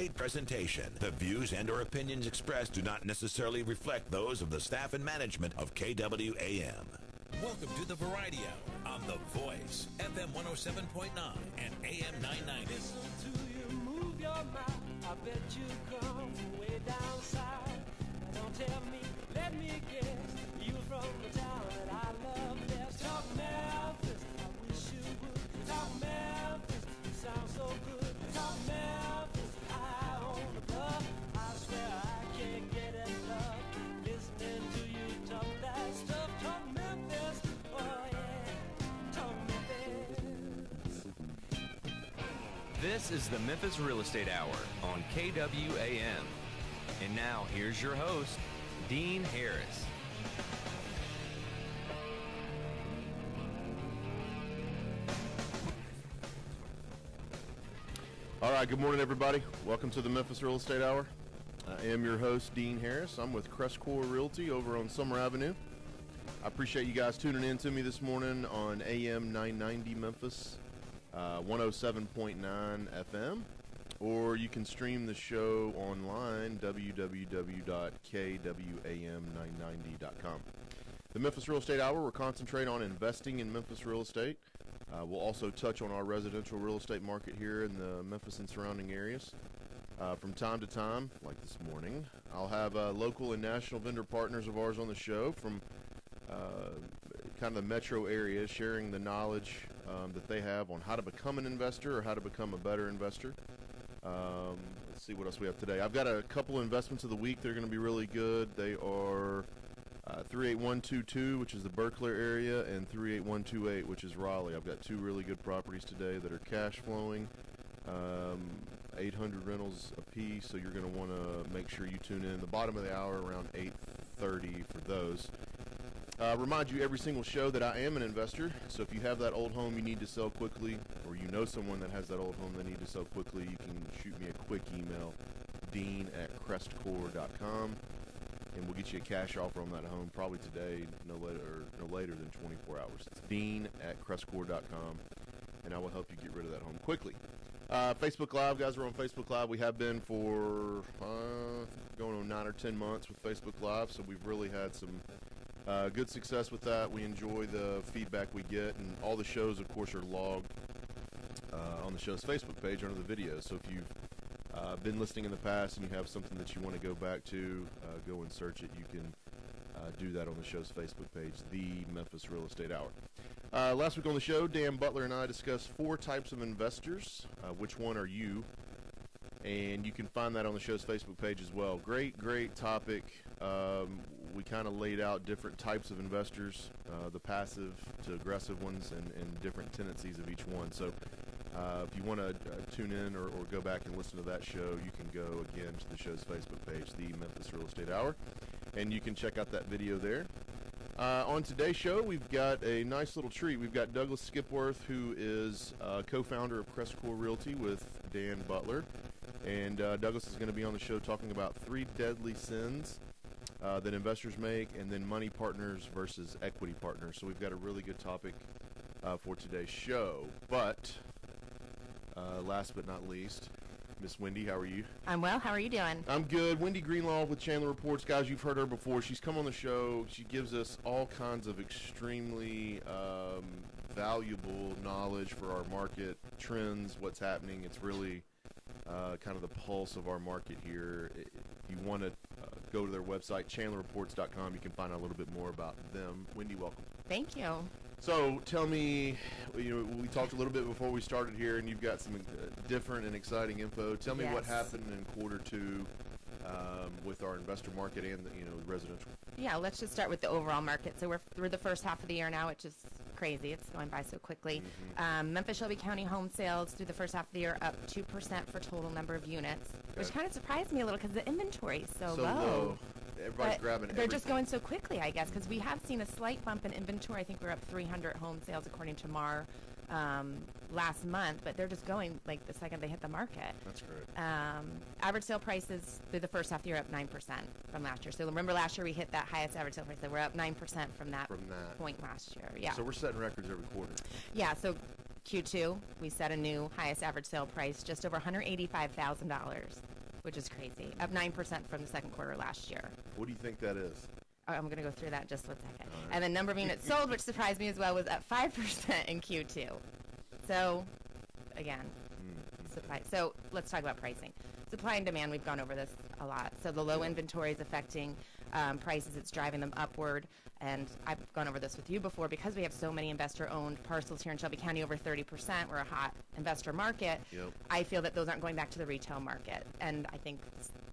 paid presentation. The views and/or opinions expressed do not necessarily reflect those of the staff and management of KWAM. Welcome to the Variety Hour on The Voice, FM 107.9 and AM 990. Listen to you move your mouth. I bet you come from way down south. Now don't tell me, let me guess. You from the town that I love best. Talk Memphis, I wish you would. Talk Memphis, you sound so good. Talk Memphis, high on the bluff. I swear I can't get enough. Listening to you talk that stuff. Talk Memphis, oh yeah. Talk Memphis. This is the Memphis Real Estate Hour on KWAM. And now, here's your host, Dean Harris. All right, good morning, everybody. Welcome to the Memphis Real Estate Hour. I am your host, Dean Harris. I'm with CrestCore Realty over on Summer Avenue. I appreciate you guys tuning in to me this morning on AM 990 Memphis, 107.9 FM, or you can stream the show online, www.kwam990.com. The Memphis Real Estate Hour, we're concentrating on investing in Memphis real estate. We'll also touch on our residential real estate market here in the Memphis and surrounding areas. From time to time, like this morning, I'll have local and national vendor partners of ours on the show from kind of the metro area, sharing the knowledge that they have on how to become an investor or how to become a better investor. Let's see what else we have today. I've got a couple of investments of the week that are going to be really good. They are 38122, which is the Berkeley area, and 38128, which is Raleigh. I've got two really good properties today that are cash flowing, 800 rentals a piece, so you're going to want to make sure you tune in the bottom of the hour around 8:30 for those. Remind you every single show that I am an investor, so if you have that old home you need to sell quickly, or you know someone that has that old home they need to sell quickly, you can shoot me a quick email, dean@crestcore.com, and we'll get you a cash offer on that home probably today, no later than 24 hours. It's dean@crestcore.com, and I will help you get rid of that home quickly. Facebook Live, guys, we're on Facebook Live. We have been for going on 9 or 10 months with Facebook Live, so we've really had some good success with that. We enjoy the feedback we get, and all the shows, of course, are logged on the show's Facebook page under the videos. So if you've been listening in the past and you have something that you want to go back to, go and search it. You can do that on the show's Facebook page, The Memphis Real Estate Hour. Last week on the show, Dan Butler and I discussed 4 types of investors. Which one are you? And you can find that on the show's Facebook page as well. Great topic. We kind of laid out different types of investors, the passive to aggressive ones, and different tendencies of each one. So if you want to tune in or go back and listen to that show, you can go again to the show's Facebook page, The Memphis Real Estate Hour, and you can check out that video there. On today's show, we've got a nice little treat. We've got Douglas Skipworth, who is co-founder of CrestCore Realty with Dan Butler. And Douglas is going to be on the show talking about 3 deadly sins that investors make, and then money partners versus equity partners. So we've got a really good topic for today's show. But last but not least, Miss Wendy, how are you? I'm well. How are you doing? I'm good. Wendy Greenlaw with Chandler Reports. Guys, you've heard her before. She's come on the show. She gives us all kinds of extremely valuable knowledge for our market, trends, what's happening. It's really kind of the pulse of our market here. If you want to go to their website, chandlerreports.com, you can find out a little bit more about them. Wendy, welcome. Thank you. So tell me, we talked a little bit before we started here, and you've got some different and exciting info. Tell me what happened in Q2 with our investor market and the residential. Yeah, let's just start with the overall market. So we're through the first half of the year now, which is crazy. It's going by so quickly. Memphis Shelby County home sales through the first half of the year up 2% for total number of units, which kind of surprised me a little because the inventory is so low. Everybody's grabbing they're just going so quickly, I guess, because we have seen a slight bump in inventory. I think we're up 300 home sales according to MAR last month, but they're just going like the second they hit the market. That's great. Average sale prices through the first half of the year up 9% from last year. So remember last year we hit that highest average sale price. We're up 9% from that point last year. Yeah. So we're setting records every quarter. Yeah. So Q2, we set a new highest average sale price, just over $185,000, which is crazy, up 9% from the second quarter last year. What do you think that is? I'm going to go through that in just 1 second. All right. And the number of units sold, which surprised me as well, was up 5% in Q2. So, again, supply. So let's talk about pricing. Supply and demand, we've gone over this a lot. So the low inventory is affecting prices. It's driving them upward. And I've gone over this with you before. Because we have so many investor-owned parcels here in Shelby County, over 30%, we're a hot investor market. Yep. I feel that those aren't going back to the retail market. And I think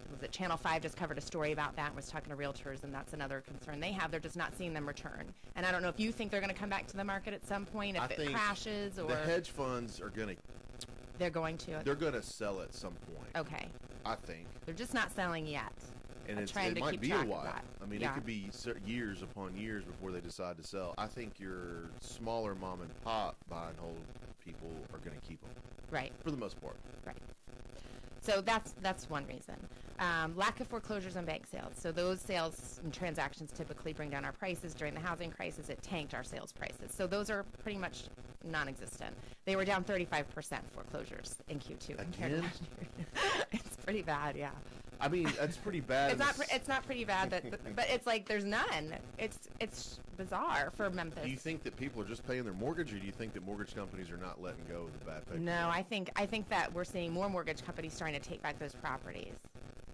was it Channel 5 just covered a story about that and was talking to realtors, and that's another concern they have. They're just not seeing them return. And I don't know if you think they're going to come back to the market at some point, if it crashes, or the hedge funds are going to. They're going to. They're going to sell at some point. Okay. I think. They're just not selling yet. And it might be a while. I mean, it could be years upon years before they decide to sell. I think your smaller mom and pop buy and hold people are going to keep them. Right. For the most part. Right. So that's one reason. Lack of foreclosures and bank sales. So those sales and transactions typically bring down our prices. During the housing crisis, it tanked our sales prices. So those are pretty much non-existent. They were down 35% foreclosures in Q2 compared to last year. It's pretty bad, yeah. I mean, that's pretty bad. It's not pretty bad, but it's like there's none. It's bizarre for Memphis. Do you think that people are just paying their mortgage, or do you think that mortgage companies are not letting go of the bad paper? No, I think that we're seeing more mortgage companies starting to take back those properties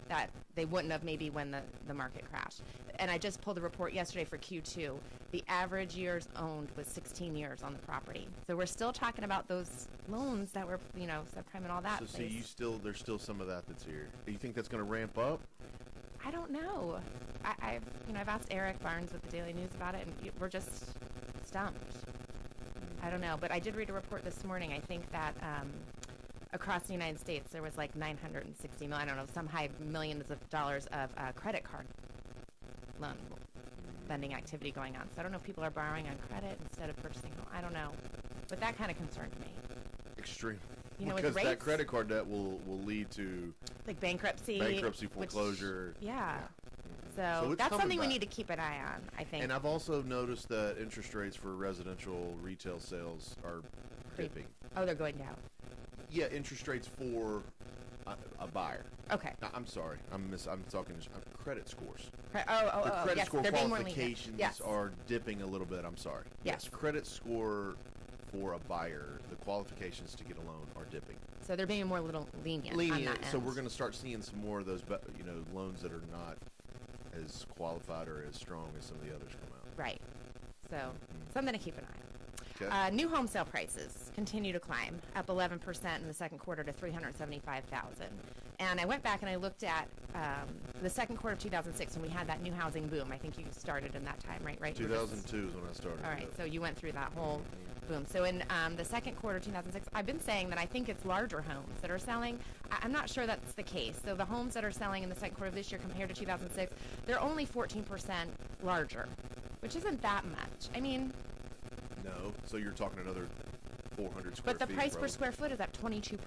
that they wouldn't have maybe when the market crashed. And I just pulled a report yesterday for Q2. The average years owned was 16 years on the property. So we're still talking about those loans that were, subprime and all that. So see, there's still some of that that's here. Do you think that's going to ramp up? I don't know. I've asked Eric Barnes with the Daily News about it, and we're just stumped. I don't know, but I did read a report this morning. I think that across the United States there was like 960 million, I don't know, some high millions of dollars of credit card loan lending activity going on. So I don't know if people are borrowing on credit instead of purchasing home. I don't know, but that kind of concerns me. Extreme. Because that credit card debt will lead to like bankruptcy, foreclosure. Yeah. So that's something we need to keep an eye on, I think. And I've also noticed that interest rates for residential retail sales are dipping. Oh, they're going down. Yeah, interest rates for a buyer. Okay. No, I'm sorry. I'm talking credit scores. The credit yes, score they're qualifications yes. are dipping a little bit. I'm sorry. Yes. Credit score for a buyer, the qualifications to get a loan are dipping. So they're being more little lenient on that end. So we're going to start seeing some more of those, loans that are not as qualified or as strong as some of the others come out. Right. So something to keep an eye on. Okay. New home sale prices continue to climb, up 11% in the second quarter to $375,000. And I went back and I looked at the second quarter of 2006 when we had that new housing boom. I think you started in that time, right? 2002 is when I started. All right, so you went through that whole boom. So in the second quarter of 2006, I've been saying that I think it's larger homes that are selling. I'm not sure that's the case. So the homes that are selling in the second quarter of this year compared to 2006, they're only 14% larger, which isn't that much. I mean... No, so you're talking another 400 square feet. But the price per square foot is up 22%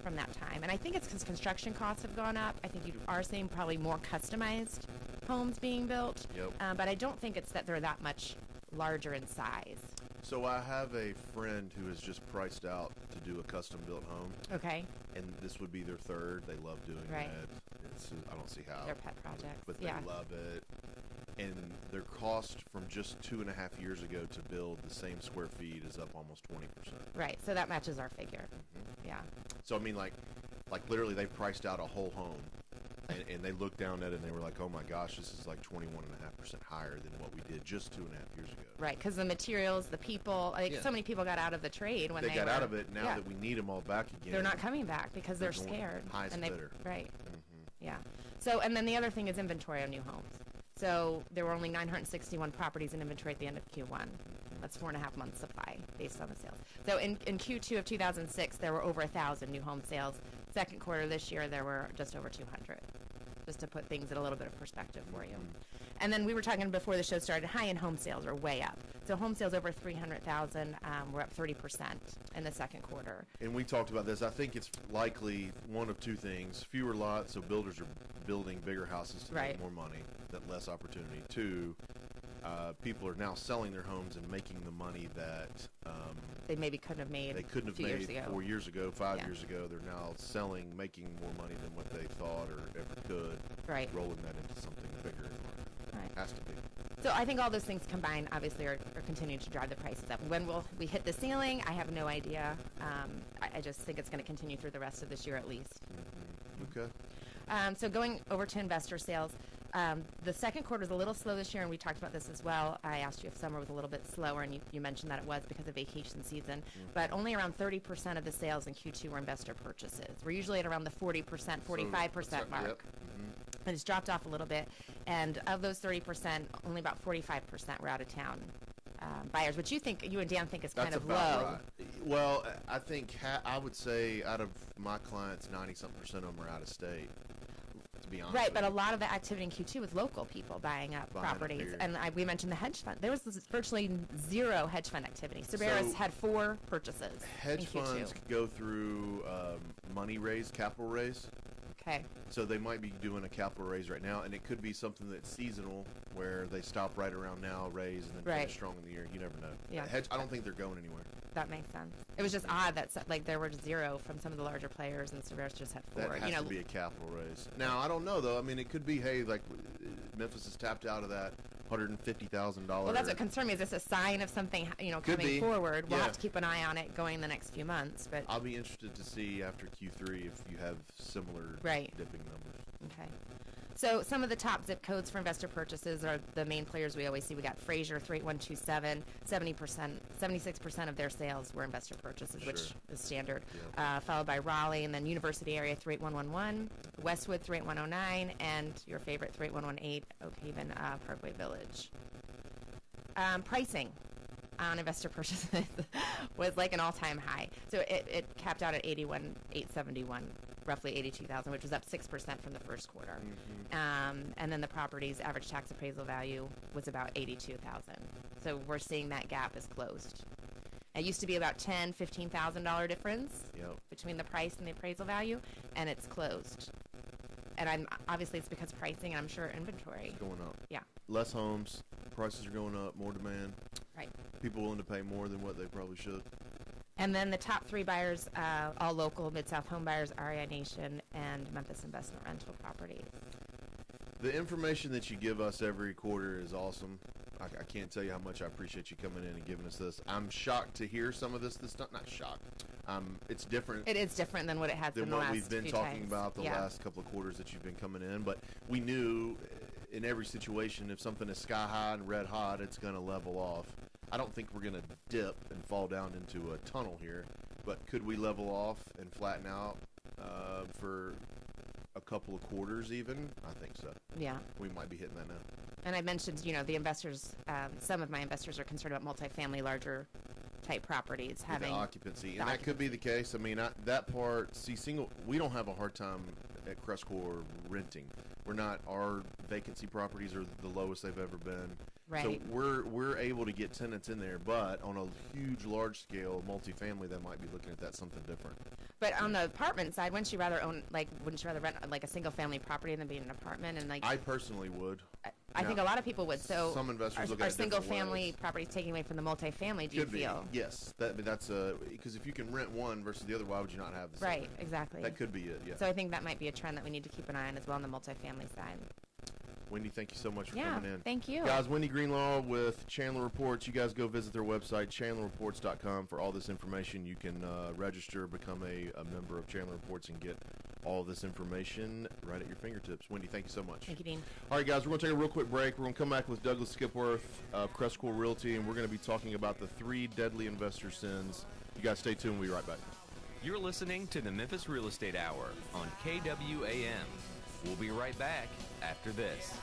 from that time. And I think it's because construction costs have gone up. I think you are seeing probably more customized homes being built. Yep. But I don't think it's that they're that much larger in size. So I have a friend who has just priced out to do a custom-built home. Okay. And this would be their third. They love doing right. it. I don't see how. Their pet projects. But they love it. And their cost from just 2.5 years ago to build the same square feet is up almost 20%. Right, so that matches our figure. Yeah. So I mean, like literally, they priced out a whole home, and they looked down at it and they were like, "Oh my gosh, this is like 21.5% higher than what we did just 2.5 years ago." Right, because the materials, the people, so many people got out of the trade when they got out of it. Now that we need them all back again, they're not coming back because they're scared. Highest bidder. Right. Yeah. So, and then the other thing is inventory on new homes. So there were only 961 properties in inventory at the end of Q1. That's 4.5 months supply based on the sales. So in Q2 of 2006, there were over 1,000 new home sales. Second quarter this year, there were just over 200. Just to put things in a little bit of perspective for you. And then we were talking before the show started, high-end home sales are way up. So home sales over 300,000 were up 30% in the second quarter. And we talked about this. I think it's likely one of two things. Fewer lots, so builders are building bigger houses to make more money, that less opportunity. Two, people are now selling their homes and making the money that They maybe couldn't have made they couldn't a have few years made ago. 4 years ago, 5 Yeah. years ago. They're now selling, making more money than what they thought or ever could. Right. Rolling that into something bigger. Right. Has to be. So I think all those things combined, obviously, are continuing to drive the prices up. When will we hit the ceiling? I have no idea. I just think it's going to continue through the rest of this year at least. Okay. So going over to investor sales, the second quarter was a little slow this year, and we talked about this as well. I asked you if summer was a little bit slower, and you mentioned that it was because of vacation season. But only around 30% of the sales in Q2 were investor purchases. We're usually at around the 40%, 45% mark. Yep. And it's dropped off a little bit. And of those 30%, only about 45% were out of town buyers, which you and Dan think is kind That's of about low. right. Well, I think I would say out of my clients, 90-something% of them are out of state. To be honest, Right, but with a you. lot of the activity in Q2 was local people buying up Buying up properties. here. And we mentioned the hedge fund. There was virtually zero hedge fund activity. Cerberus So, had 4 purchases hedge in Q2. funds go through money raise, capital raise. Okay. So they might be doing a capital raise right now, and it could be something that's seasonal, where they stop right around now, raise, and then Right. finish strong in the year. You never know. Yeah. I don't think they're going anywhere. That makes sense. It was just odd that there were 0 from some of the larger players, and Cerberus just had 4. That has to be a capital raise. Now, I don't know, though. I mean, it could be, hey, like Memphis is tapped out of that $150,000. Well, that's what concerned me. Is this a sign of something, Could coming be. forward? We'll Yeah. have to keep an eye on it going the next few months. But I'll be interested to see after Q3 if you have similar Right. dipping numbers. okay. So some of the top zip codes for investor purchases are the main players we always see. We got Fraser 38127, 76% of their sales were investor purchases, which Sure. is standard. Yeah. Followed by Raleigh, and then University Area 38111, Westwood 38109, and your favorite 38118, Oak Haven Parkway Village. Pricing on investor purchases was like an all-time high. So it capped out at 81,871, roughly 82,000, which was up 6% from the first quarter. And then the property's average tax appraisal value was about 82,000. So we're seeing that gap is closed. It used to be about $10,000-$15,000 difference Yep. between the price and the appraisal value, and it's closed. And obviously it's because pricing, and I'm sure inventory. It's going up. Yeah, Less homes, prices are going up, more demand. right. People willing to pay more than what they probably should. And then the top 3 buyers, all local, Mid-South home buyers, REI Nation, and Memphis Investment Rental Properties. The information that you give us every quarter is awesome. I can't tell you how much I appreciate you coming in and giving us this. I'm shocked to hear some of this stuff. Not shocked. It's different It is different than what it has been than the what last we've been few talking times. about the Yeah. last couple of quarters that you've been coming in. But we knew in every situation, if something is sky high and red hot, it's going to level off. I don't think we're going to dip and fall down into a tunnel here. But could we level off and flatten out for a couple of quarters even? I think so. Yeah. We might be hitting that now. And I mentioned, the investors, some of my investors are concerned about multifamily, larger type properties With having the occupancy, the and that could be the case. I mean, that part. See, we don't have a hard time at CrestCore renting. We're not. Our vacancy properties are the lowest they've ever been. Right. So we're able to get tenants in there, but on a huge, large scale multifamily, they might be looking at that something different. But on the apartment side, wouldn't you rather rent like a single family property than be in an apartment? And I personally would. I think now, a lot of people would. So some investors look at are it single different family ways. properties taking away from the multifamily? Do you Could be. feel? Yes. That's because if you can rent one versus the other, why would you not have the same? Right. Exactly. That could be it. Yeah. So I think that might be a trend that we need to keep an eye on as well on the multifamily side. Wendy, thank you so much for Yeah. coming in. Thank you. Guys, Wendy Greenlaw with Chandler Reports. You guys go visit their website, chandlerreports.com, for all this information. You can register, become a member of Chandler Reports, and get all this information right at your fingertips. Wendy, thank you so much. Thank you, Dean. All right, guys, we're going to take a real quick break. We're going to come back with Douglas Skipworth of CrestCore Realty, and we're going to be talking about the 3 deadly investor sins. You guys stay tuned. We'll be right back. You're listening to the Memphis Real Estate Hour on KWAM. We'll be right back after this.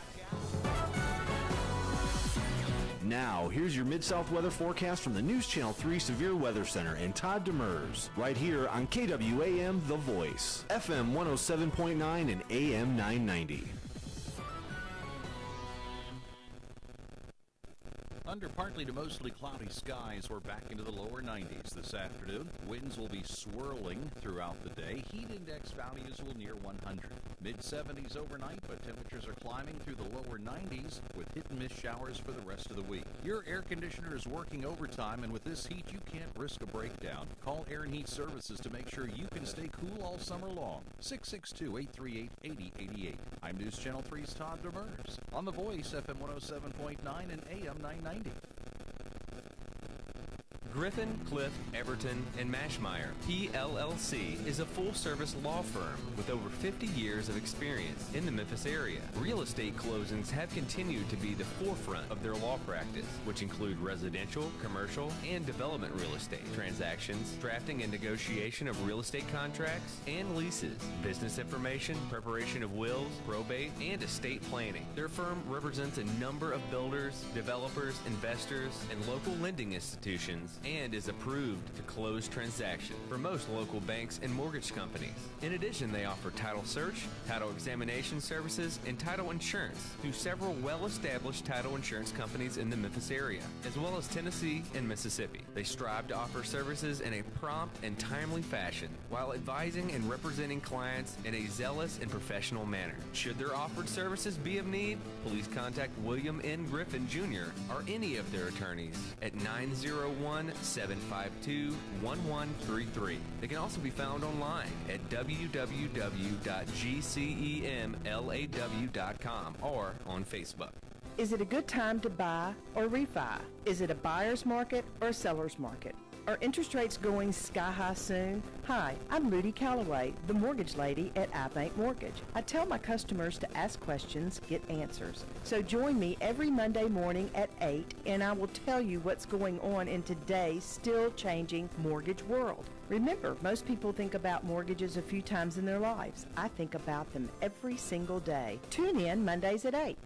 Now, here's your Mid-South weather forecast from the News Channel 3 Severe Weather Center and Todd Demers, right here on KWAM The Voice, FM 107.9 and AM 990. Under partly to mostly cloudy skies, we're back into the lower 90s this afternoon. Winds will be swirling throughout the day. Heat index values will near 100. Mid-70s overnight, but temperatures are climbing through the lower 90s with hit-and-miss showers for the rest of the week. Your air conditioner is working overtime, and with this heat, you can't risk a breakdown. Call Air and Heat Services to make sure you can stay cool all summer long. 662-838-8088. I'm News Channel 3's Todd Demers on The Voice, FM 107.9 and AM 990. Griffin, Cliff, Everton, and Mashmeyer, PLLC, is a full-service law firm with over 50 years of experience in the Memphis area. Real estate closings have continued to be the forefront of their law practice, which include residential, commercial, and development real estate transactions, drafting and negotiation of real estate contracts and leases, business information, preparation of wills, probate, and estate planning. Their firm represents a number of builders, developers, investors, and local lending institutions, and is approved to close transactions for most local banks and mortgage companies. In addition, they offer title search, title examination services, and title insurance through several well-established title insurance companies in the Memphis area, as well as Tennessee and Mississippi. They strive to offer services in a prompt and timely fashion while advising and representing clients in a zealous and professional manner. Should their offered services be of need, please contact William N. Griffin Jr. or any of their attorneys at 901-752-1133. They can also be found online at www.gcemlaw.com or on Facebook. Is it a good time to buy or refi? Is it a buyer's market or a seller's market? Are interest rates going sky high soon? Hi, I'm Moody Calloway, the mortgage lady at iBank Mortgage. I tell my customers to ask questions, get answers. So join me every Monday morning at 8 and I will tell you what's going on in today's still changing mortgage world. Remember, most people think about mortgages a few times in their lives. I think about them every single day. Tune in Mondays at 8.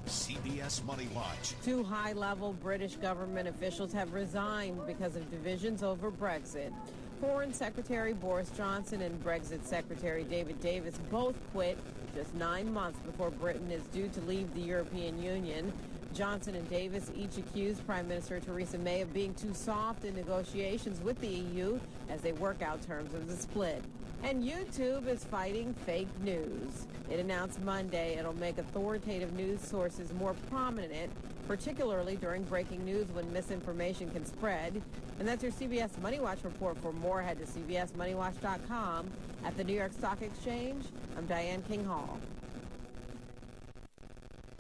CBS Money Watch. Two high-level British government officials have resigned because of divisions over Brexit. Foreign Secretary Boris Johnson and Brexit Secretary David Davis both quit just 9 months before Britain is due to leave the European Union. Johnson and Davis each accused Prime Minister Theresa May of being too soft in negotiations with the EU as they work out terms of the split. And YouTube is fighting fake news. It announced Monday it'll make authoritative news sources more prominent, particularly during breaking news when misinformation can spread. And that's your CBS Money Watch report. For more, head to cbsmoneywatch.com. At the New York Stock Exchange, I'm Diane King Hall.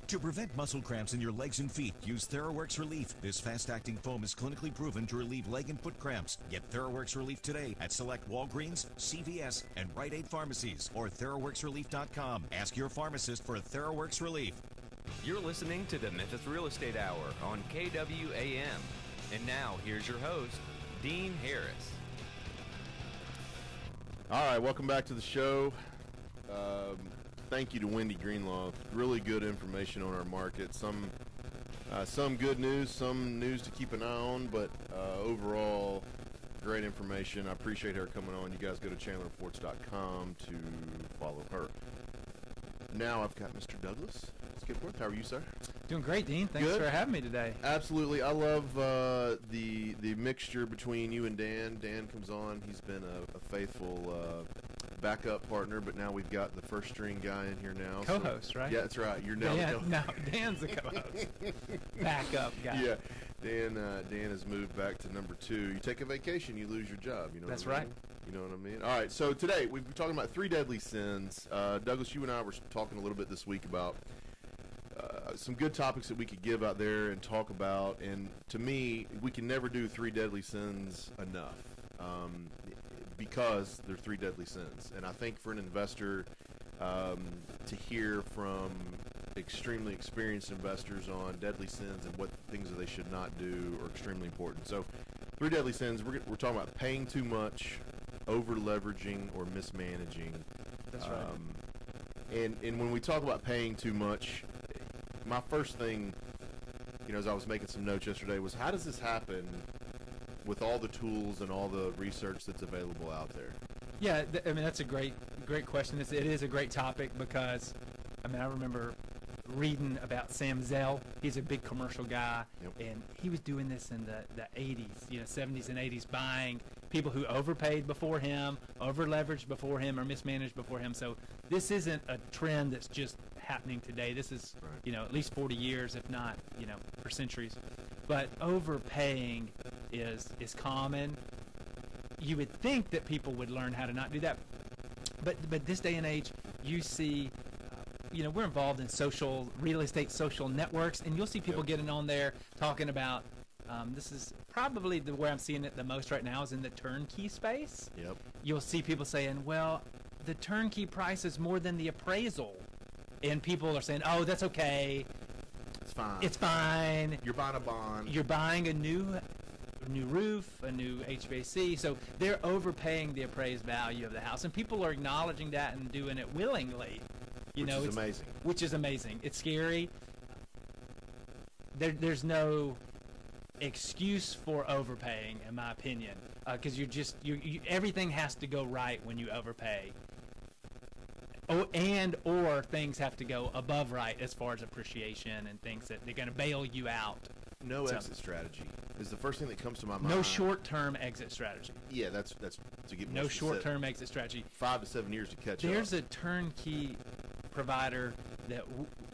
To prevent muscle cramps in your legs and feet, use TheraWorks Relief. This fast-acting foam is clinically proven to relieve leg and foot cramps. Get TheraWorks Relief today at select Walgreens, CVS, and Rite Aid pharmacies or TheraWorksRelief.com. Ask your pharmacist for TheraWorks Relief. You're listening to the Memphis Real Estate Hour on KWAM. And now, here's your host, Dean Harris. All right, welcome back to the show. Thank you to Wendy Greenlaw. Really good information on our market. Some good news, some news to keep an eye on, but overall, great information. I appreciate her coming on. You guys go to chandlerreports.com to follow her. Now I've got Mr. Douglas Skipworth. How are you, sir? Doing great, Dean. Thanks for having me today. Absolutely. I love the mixture between you and Dan. Dan comes on. He's been a faithful backup partner, but now we've got the first string guy in here now. Co-host, right? Yeah, that's right. You're now the co-host. No, Dan's the co-host. Backup guy. Yeah. Dan has moved back to number 2. You take a vacation, you lose your job. You know That's what I right. mean? You know what I mean? All right, so today we've been talking about 3 deadly sins. Douglas, you and I were talking a little bit this week about some good topics that we could give out there and talk about. And to me, we can never do 3 deadly sins enough because they're 3 deadly sins. And I think for an investor to hear from extremely experienced investors on deadly sins and what things that they should not do are extremely important. So 3 deadly sins, we're talking about paying too much, over leveraging, or mismanaging. That's right. And when we talk about paying too much, my first thing, as I was making some notes yesterday, was how does this happen with all the tools and all the research that's available out there? Yeah, that's a great question. It is a great topic because, I remember reading about Sam Zell. He's a big commercial guy, and he was doing this in the 80s, 70s and 80s, buying people who overpaid before him, over-leveraged before him, or mismanaged before him. So this isn't a trend that's just happening today. This is, at least 40 years, if not, for centuries. But overpaying is common. You would think that people would learn how to not do that. But this day and age, you see, we're involved in real estate social networks, and you'll see people getting on there talking about, this is probably where I'm seeing it the most right now is in the turnkey space. Yep. You'll see people saying, well, the turnkey price is more than the appraisal. And people are saying, oh, that's okay. It's fine. It's fine. You're buying a bond. You're buying a new roof, a new HVAC. So they're overpaying the appraised value of the house. And people are acknowledging that and doing it willingly. Which is amazing. Which is amazing. It's scary. There's no excuse for overpaying, in my opinion, because everything has to go right when you overpay. Or things have to go above right as far as appreciation and things that they're going to bail you out. No exit strategy is the first thing that comes to my mind. No short-term exit strategy. Yeah, that's to get more no specific. Short-term exit strategy. 5 to 7 years to catch up. There's a turnkey provider that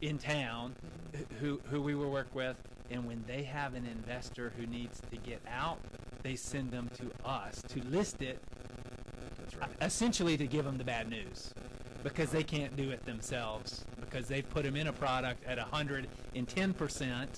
in town who we will work with, and when they have an investor who needs to get out, they send them to us to list it. That's right. Essentially to give them the bad news. Because they can't do it themselves, because they've put them in a product at 110%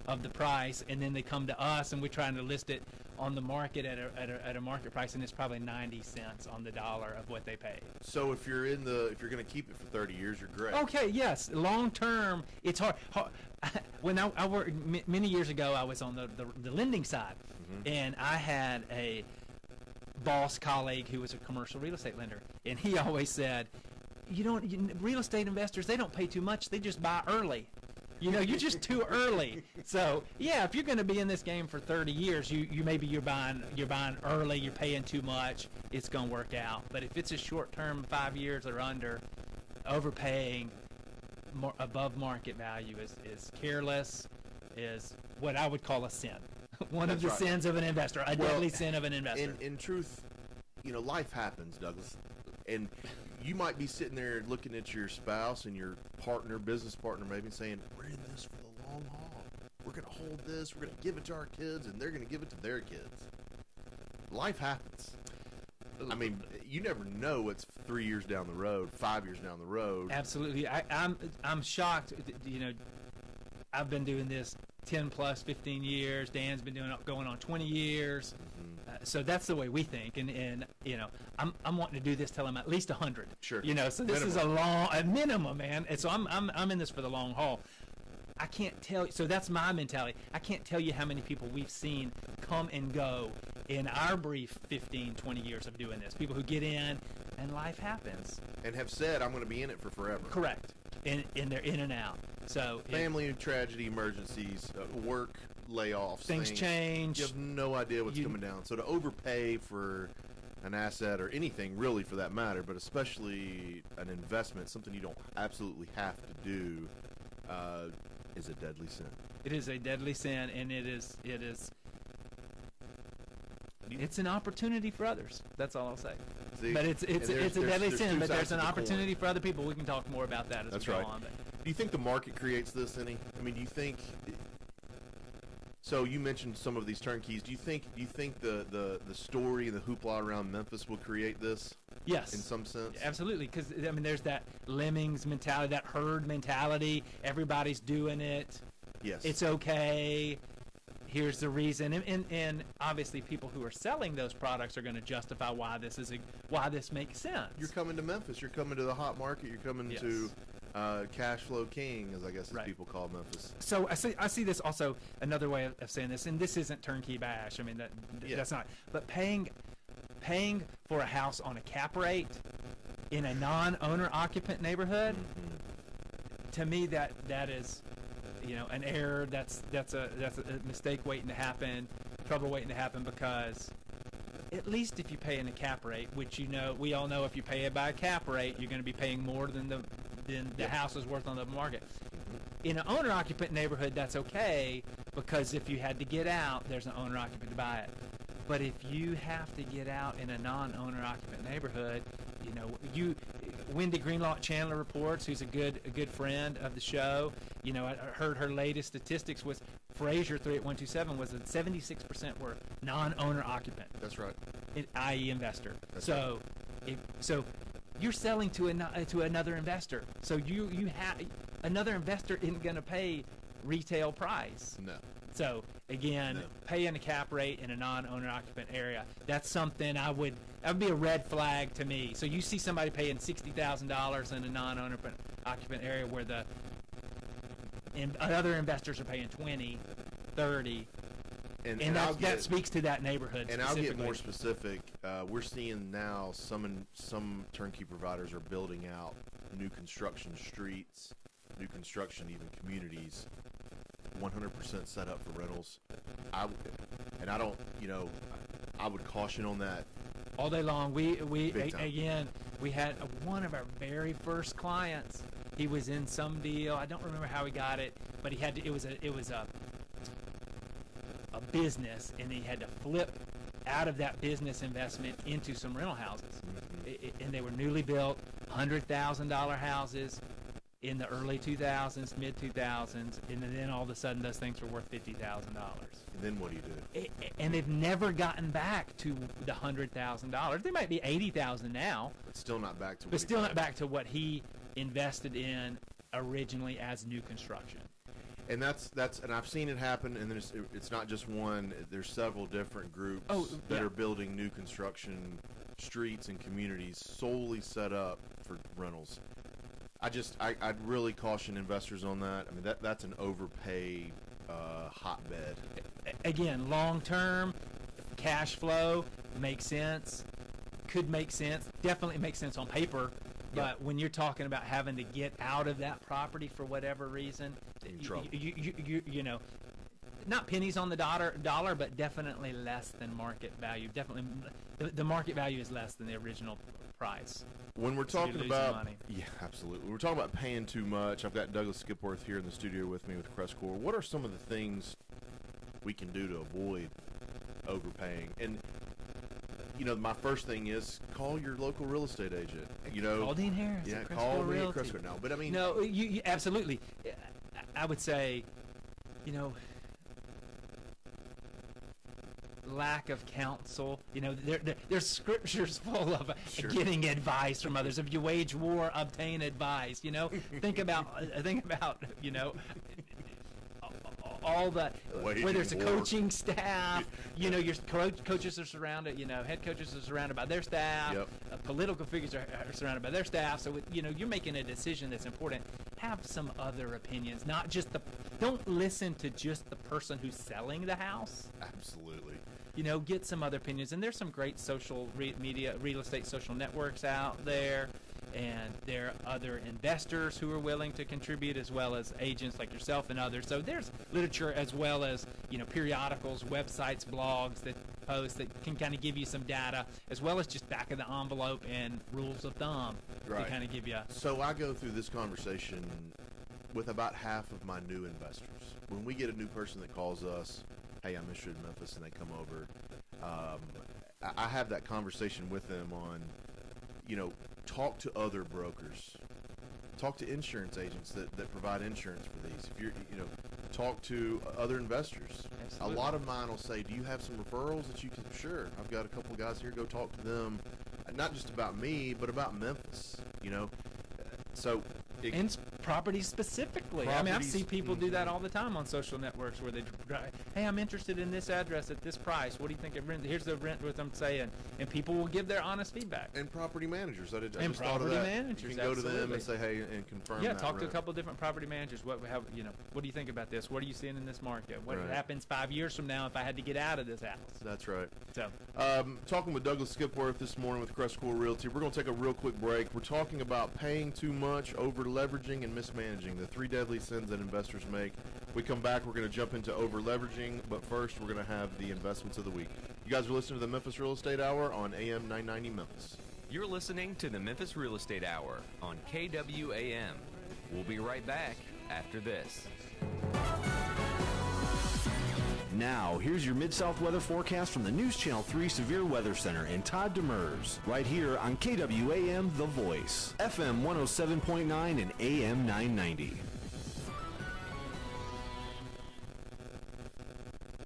of the price, and then they come to us and we're trying to list it on the market at a market price, and it's probably 90 cents on the dollar of what they paid. So if you're going to keep it for 30 years, you're great. Okay, yes, long term, it's hard. When I worked many years ago, I was on the lending side, and I had a boss colleague who was a commercial real estate lender, and he always said, real estate investors, they don't pay too much. They just buy early. You're just too early. So yeah, if you're going to be in this game for 30 years, you're buying early. You're paying too much. It's going to work out. But if it's a short term, 5 years or under, overpaying above market value is careless. Is what I would call a sin. One of the sins of an investor. A deadly sin of an investor. In truth, life happens, Douglas, and you might be sitting there looking at your spouse and your business partner maybe, saying, we're in this for the long haul. We're going to hold this. We're going to give it to our kids, and they're going to give it to their kids. Life happens. I mean, you never know what's 3 years down the road, 5 years down the road. Absolutely. I'm shocked. I've been doing this 10 plus 15 years. Dan's been doing it going on 20 years. So that's the way we think, and I'm wanting to do this till I'm at least 100. Sure. So this is a minimum, man. And so I'm in this for the long haul. I can't tell. So that's my mentality. I can't tell you how many people we've seen come and go in our brief 15, 20 years of doing this. People who get in, and life happens. And have said, I'm going to be in it for forever. Correct. And they're in and out. So family tragedy, emergencies, work layoffs, things change. You have no idea what's coming down. So to overpay for an asset or anything really for that matter, but especially an investment, something you don't absolutely have to do, is a deadly sin. It is a deadly sin, and it's an opportunity for others. That's all I'll say. See? But it's a deadly sin, but there's an opportunity for other people. We can talk more about that as we go on. But do you think the market creates this any? I mean, do you think? So you mentioned some of these turnkeys. Do you think the story and the hoopla around Memphis will create this? Yes. In some sense? Absolutely, because there's that lemmings mentality, that herd mentality. Everybody's doing it. Yes. It's okay. Here's the reason, and obviously people who are selling those products are going to justify why this makes sense. You're coming to Memphis. You're coming to the hot market. You're coming to cash flow king, as I guess people call Memphis. So I see this also another way of saying this, and this isn't turnkey bash. I mean that's not. But paying for a house on a cap rate in a non-owner occupant neighborhood, to me that is, an error. That's a mistake waiting to happen, trouble waiting to happen, because at least if you pay in a cap rate, which we all know if you pay it by a cap rate, you're going to be paying more than the house is worth on the market. In an owner-occupant neighborhood, that's okay, because if you had to get out, there's an owner-occupant to buy it. But if you have to get out in a non-owner occupant neighborhood, Wendy Greenlaw at Chandler reports, who's a good friend of the show. I heard her latest statistics was Frazier 38127 was that 76% were non-owner occupant. That's right. I.e. investor. That's so, so you're selling to another investor. So you have another investor isn't going to pay retail price. No. So again, paying a cap rate in a non-owner occupant area, that's something that would be a red flag to me. So you see somebody paying $60,000 in a non-owner occupant area where other investors are paying 20, 30, and that speaks to that neighborhood. And I'll get more specific. We're seeing now some turnkey providers are building out new construction streets, new construction even communities, 100% set up for rentals. I would caution on that all day long. We had one of our very first clients. He was in some deal. I don't remember how he got it, but he had to. It was a business, and he had to flip out of that business investment into some rental houses, and they were newly built, $100,000 houses in the early 2000s, mid 2000s, and then all of a sudden those things were worth $50,000. And then what do you do? And they've never gotten back to the $100,000. They might be $80,000 now, but still not back to. Not back to what he invested in originally as new construction. And that's and I've seen it happen. And it's not just one. There's several different groups that are building new construction streets and communities solely set up for rentals. I'd really caution investors on that. I mean, that's an overpay hotbed. Again, long term, cash flow makes sense. Could make sense. Definitely makes sense on paper. But when you're talking about having to get out of that property for whatever reason, you know, not pennies on the dollar, but definitely less than market value. Definitely, the market value is less than the original price. When we're talking about absolutely. When we're talking about paying too much, I've got Douglas Skipworth here in the studio with me with CrestCore. What are some of the things we can do to avoid overpaying? And you know, my first thing is call your local real estate agent. You know, call Dean Harris. Yeah, call me at CrestCore now. But I mean, no, you absolutely. I would say, you know, lack of counsel. You know, there's scriptures full of getting advice from others. If you wage war, obtain advice. You know, think about you know. All the whether it's a coaching staff, you know, your coaches are surrounded, you know, head coaches are surrounded by their staff, political figures are surrounded by their staff. So you know, you're making a decision that's important. Have some other opinions, not just don't listen to just the person who's selling the house. Absolutely. You know, get some other opinions, and there's some great social media, real estate social networks out there. And there are other investors who are willing to contribute, as well as agents like yourself and others. So there's literature, as well as, you know, periodicals, websites, blogs that post that can kind of give you some data, as well as just back of the envelope and rules of thumb to kind of give you. So I go through this conversation with about half of my new investors. When we get a new person that calls us, hey, I'm interested in Memphis, and they come over, I have that conversation with them on, you know, talk to other brokers, talk to insurance agents that provide insurance for these. If you're, you know, talk to other investors. Absolutely. A lot of mine will say, do you have some referrals that you can? Sure, I've got a couple of guys here. Go talk to them, not just about me, but about Memphis. You know, so and properties specifically. I mean, I see people do that all the time on social networks where they, hey, I'm interested in this address at this price. What do you think of rent? Here's the rent, what I'm saying, and people will give their honest feedback. And property managers. I just property thought of that. managers. You can go to them and say, hey, and confirm. Yeah, that talk to a rent. couple of different property managers. What do you think about this? What are you seeing in this market? What happens 5 years from now if I had to get out of this house? That's right. So, talking with Douglas Skipworth this morning with CrestCore Realty. We're going to take a real quick break. We're talking about paying too much, over leveraging, and mismanaging, the 3 deadly sins that investors make. We come back, we're going to jump into over leveraging, but first we're going to have the investments of the week. You guys are listening to the Memphis Real Estate Hour on AM 990 Memphis. You're listening to the Memphis Real Estate Hour on KWAM. We'll be right back after this. Now, here's your Mid-South weather forecast from the News Channel 3 Severe Weather Center and Todd Demers, right here on KWAM The Voice, FM 107.9 and AM 990.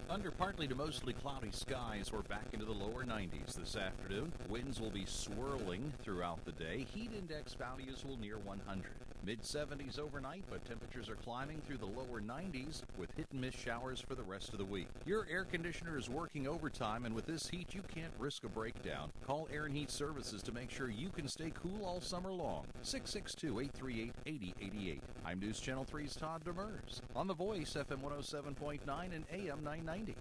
Under partly to mostly cloudy skies, we're back into the lower 90s this afternoon. Winds will be swirling throughout the day. Heat index values will near 100. Mid-70s overnight, but temperatures are climbing through the lower 90s with hit-and-miss showers for the rest of the week. Your air conditioner is working overtime, and with this heat, you can't risk a breakdown. Call Air and Heat Services to make sure you can stay cool all summer long. 662-838-8088. I'm News Channel 3's Todd Demers on The Voice, FM 107.9 and AM 990.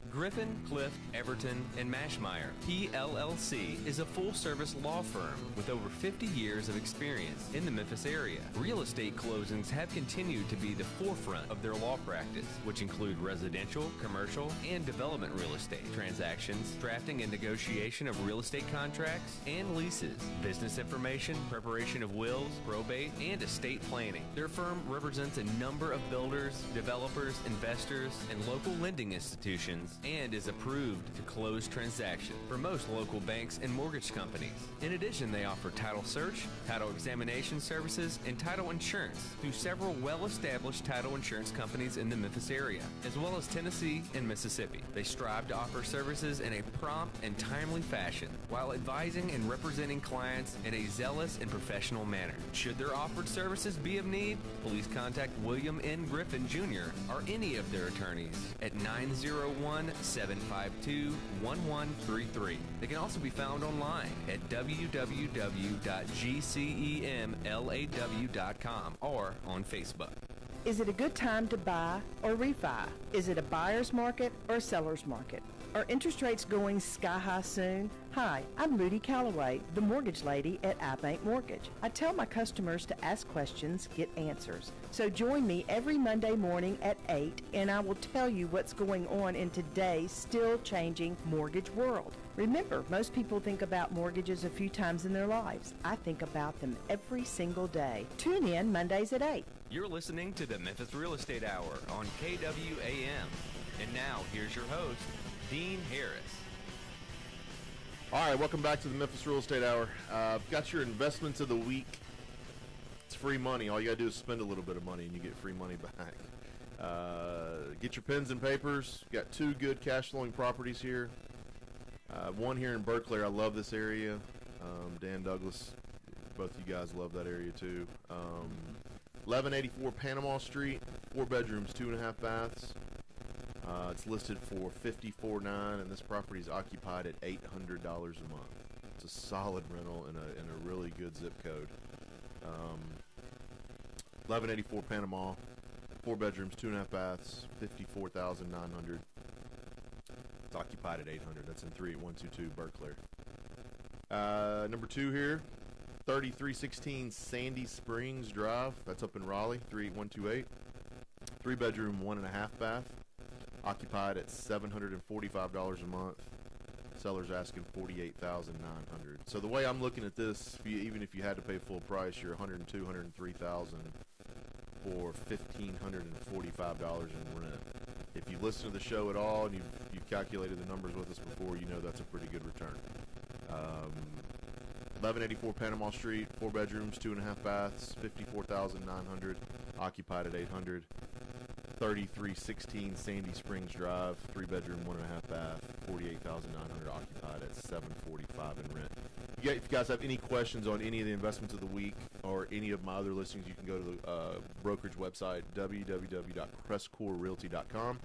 Griffin, Clift, Everton, and Mashmeyer, PLLC, is a full-service law firm with over 50 years of experience in the Memphis area. Real estate closings have continued to be the forefront of their law practice, which include residential, commercial, and development real estate transactions, drafting and negotiation of real estate contracts and leases, business information, preparation of wills, probate, and estate planning. Their firm represents a number of builders, developers, investors, and local lending institutions, and is approved to close transactions for most local banks and mortgage companies. In addition, they offer title search, title examination services, and title insurance through several well-established title insurance companies in the Memphis area, as well as Tennessee and Mississippi. They strive to offer services in a prompt and timely fashion while advising and representing clients in a zealous and professional manner. Should their offered services be of need, please contact William N. Griffin Jr. or any of their attorneys at 901-752-1133. They can also be found online at www.gcemlaw.com or on Facebook. Is it a good time to buy or refi? Is it a buyer's market or a seller's market? Are interest rates going sky high soon? Hi, I'm Ludy Calloway, the mortgage lady at iBank Mortgage. I tell my customers to ask questions, get answers. So join me every Monday morning at 8 and I will tell you what's going on in today's still changing mortgage world. Remember, most people think about mortgages a few times in their lives. I think about them every single day. Tune in Mondays at 8. You're listening to the Memphis Real Estate Hour on KWAM. And now, here's your host, Dean Harris. All right, welcome back to the Memphis Real Estate Hour. Got your investments of the week. It's free money. All you got to do is spend a little bit of money and you get free money back. Get your pens and papers. Got two good cash flowing properties here. One here in Berkeley. I love this area. Dan Douglas, both you guys love that area too. 1184 Panama Street, 4 bedrooms, 2.5 baths. It's listed for $54,900, and this property is occupied at $800 a month. It's a solid rental in a really good zip code. 1184 Panama, 4 bedrooms, 2.5 baths, $54,900. It's occupied at $800. That's in 38122 Berkeley. Number 2 here, 3316 Sandy Springs Drive. That's up in Raleigh, 38128. 3 bedroom, 1.5 bath. Occupied at $745 a month. Seller's asking $48,900. So the way I'm looking at this, even if you had to pay full price, you're $102,000, $103,000 for $1,545 in rent. If you've listened to the show at all and you've calculated the numbers with us before, you know that's a pretty good return. 1184 Panama Street, 4 bedrooms, 2.5 baths, $54,900. Occupied at $800. 3316 Sandy Springs Drive, 3 bedroom, 1.5 bath, $48,900. Occupied at $745 in rent. If you guys have any questions on any of the investments of the week or any of my other listings, you can go to the brokerage website, www.CrestCoreRealty.com,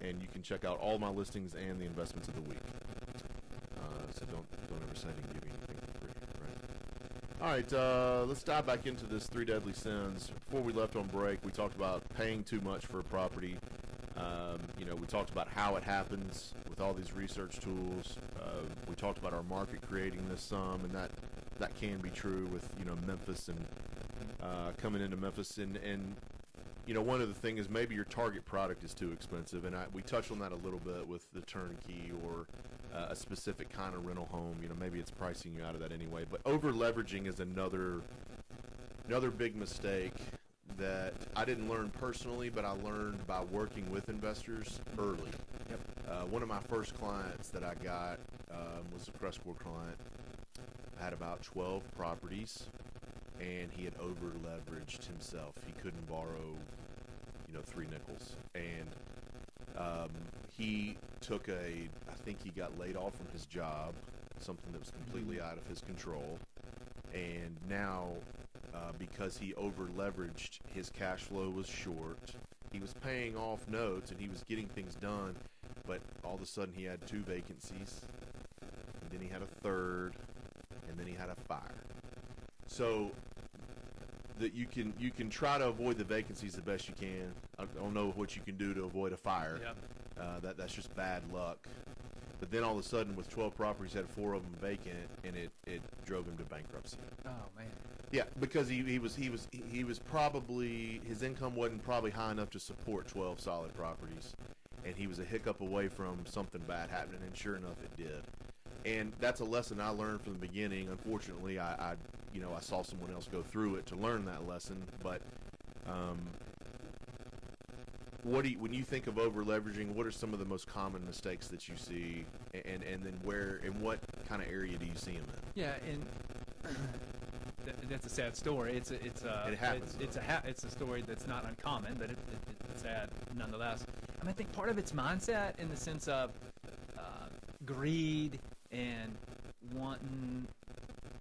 and you can check out all my listings and the investments of the week. So don't ever say I didn't give you anything for free, right? All right, let's dive back into this 3 deadly sins. Before we left on break, we talked about paying too much for a property. We talked about how it happens with all these research tools. We talked about our market creating this sum, and that can be true with Memphis and coming into Memphis. And one of the things is maybe your target product is too expensive, and we touched on that a little bit with the turnkey or a specific kind of rental home. Maybe it's pricing you out of that anyway. But over leveraging is another big mistake that I didn't learn personally, but I learned by working with investors early. Yep. One of my first clients that I got was a CrestCore client. I had about 12 properties, and he had over-leveraged himself. He couldn't borrow, 3 nickels. And he took I think he got laid off from his job, something that was completely out of his control. And now, because he over-leveraged, his cash flow was short. He was paying off notes, and he was getting things done, but all of a sudden he had 2 vacancies, and then he had a third, and then he had a fire. So that you can try to avoid the vacancies the best you can. I don't know what you can do to avoid a fire. Yep. That's just bad luck. But then all of a sudden, with 12 properties, had 4 of them vacant, and it drove him to bankruptcy. Oh man. Yeah, because he was probably, his income wasn't probably high enough to support 12 solid properties, and he was a hiccup away from something bad happening, and sure enough, it did. And that's a lesson I learned from the beginning. Unfortunately, I saw someone else go through it to learn that lesson. But when you think of over leveraging, what are some of the most common mistakes that you see, and then in what kind of area do you see them in? Yeah, and that's a sad story. It happens. It's a story that's not uncommon, but it's sad nonetheless. I mean, I think part of it's mindset in the sense of greed and wanting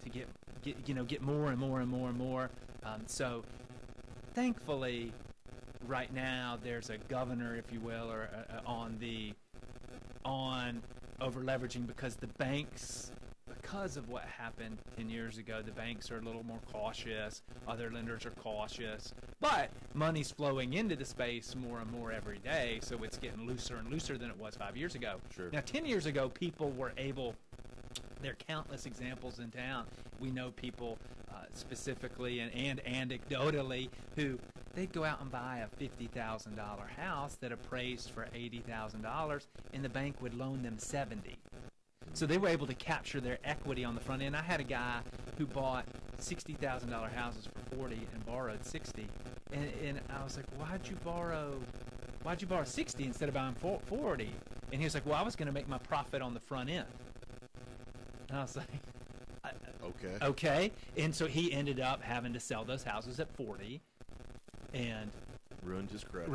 to get more and more and more and more. So thankfully, right now there's a governor, if you will, or on over leveraging, because the banks, because of what happened 10 years ago, the banks are a little more cautious. Other lenders are cautious, but money's flowing into the space more and more every day, so it's getting looser and looser than it was 5 years ago. Sure. Now, 10 years ago, people were able. There are countless examples in town. We know people specifically and anecdotally who they'd go out and buy a $50,000 house that appraised for $80,000, and the bank would loan them $70,000. So they were able to capture their equity on the front end. I had a guy who bought $60,000 houses for $40,000 and borrowed $60,000, and I was like, why'd you borrow $60,000 instead of buying $40,000? And he was like, well, I was going to make my profit on the front end. And I was like, okay. And so he ended up having to sell those houses at $40,000, and ruined his credit.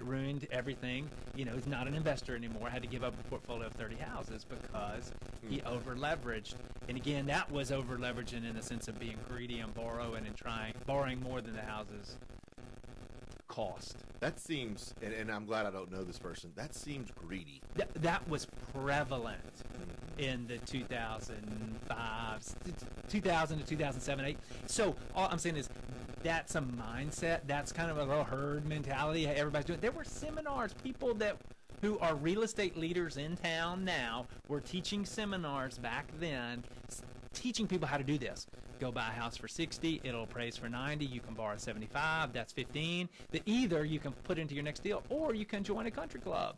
Ruined everything. He's not an investor anymore. Had to give up a portfolio of 30 houses because he over leveraged. And again, that was over leveraging in the sense of being greedy and borrowing more than the houses cost. That seems, and I'm glad I don't know this person, that seems greedy. That was prevalent in the 2000 to 2007, 8. So all I'm saying is that's a mindset. That's kind of a little herd mentality. Everybody's doing. There were seminars, people who are real estate leaders in town now were teaching seminars back then, teaching people how to do this. Go buy a house for $60,000, it'll appraise for $90,000, you can borrow $75,000, that's $15,000. That either you can put into your next deal, or you can join a country club,